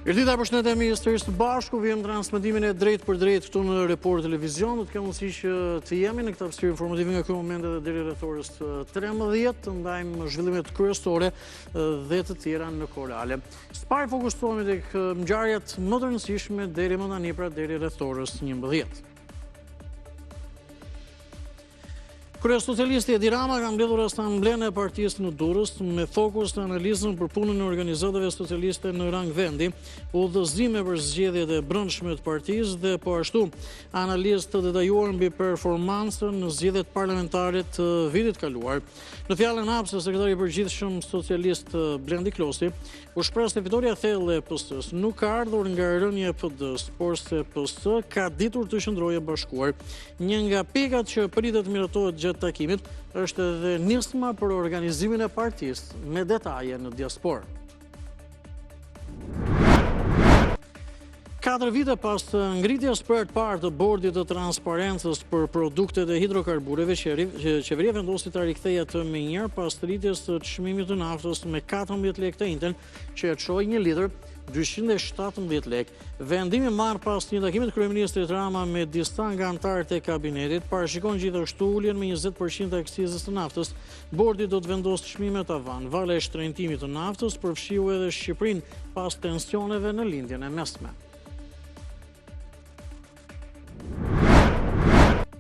Erdita përshëndetemi sërish të bashku, vjem transmetimin e drejt për drejt këtu në Report Televizion. Do të kemë mundësi që të jemi në këtë hapësirë informative nga ky moment edhe deri rreth orës 13, të ndajmë zhvillimet kryesore dhe të tjera në korale. Së pari fokusohemi tek ngjarjet më të rëndësishme deri më tani, pra deri rreth orës 11. Kryesocialisti Edi Rama ka mbledhur asamblenë e partisë në Durrës me fokus në analizën për punën e organizatave socialiste në rang vendi, udhëzime për zgjedhjet e brendshme të partisë dhe po ashtu analizë të detajuar mbi performancën në zgjedhjet parlamentare të vitit kaluar. Në fjalën hapëse, sekretari i përgjithshëm socialist Blendi Klosi u shpreh se fitoria e thellë e PS-s nuk ka ardhur nga rënja e PD-s, por se PS ka ditur të qëndrojë bashkuar. Një nga pikat që pritet miratohet gjatë takimit është edhe nisma për organizimin e partisë, me detaje në diasporë. 4 vite pas ngritjes për të parë të bordit të transparencës për produktet e hidrokarbureve, qeveria vendosi ta rikthejë të menjëherë pas rritjes së çmimit të naftës me 14 lekë të njëjtën, që e çoi 1 litër 217 lekë. Vendimi marrë pas një takimi të kryeministrit Rama me disa nga anëtarët e kabinetit parashikon gjithashtu uljen me 20% të aksizës të naftës. Bordi do të vendosë çmime tavan. Vala e shtrëngtimit të naftës përfshiu edhe Shqipërinë pas tensioneve në lindjen e mesme.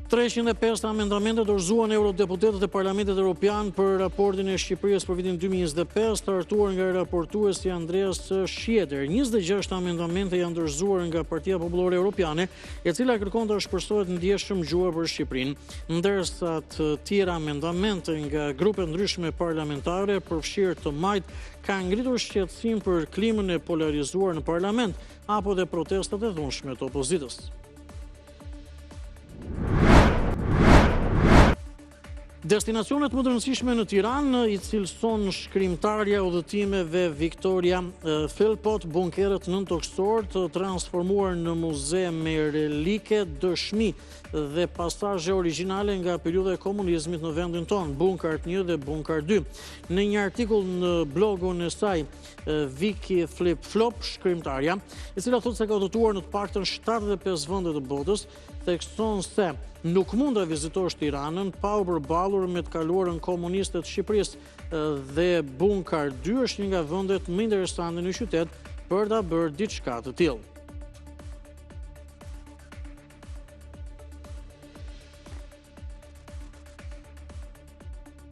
305 amendamente dorëzuan eurodeputetët e Parlamentit Evropian për raportin e Shqipërisë për vitin 2025, startuar nga raportuesi Andreas Schieder. 26 amendamente janë dorëzuar nga Partia Popullore Europiane, e cila kërkon të shpërsohet ndjeshëm gjuha për Shqipërinë, ndërsa të tjera amendamente nga grupe ndryshme parlamentare, përfshirë të majt, kanë ngritur shqetësim për klimën e polarizuar në parlament apo dhe protestat e dhunshme të opozitës. Destinacionet më të rëndësishme në Tiranë i cilëson shkrimtarja udhëtimeve Victoria Philpott, bunkerët nëntoksor të transformuar në muze me relike, dëshmi dhe pasazhe origjinale nga periudha e komunizmit në vendin tonë, Bunkar 1 dhe Bunkar 2. Në një artikull në blogun e saj, Vicky Flip-Flop, shkrimtarja, e cila thotë se ka udhëtuar në të paktën 75 vende të botës, thekson se nuk mund të vizitosh Tiranën pa u përballur me të kaluarën komuniste të Shqipërisë dhe Bunkar 2 është një nga vendet më interesante në qytet për ta bërë diçka të tillë.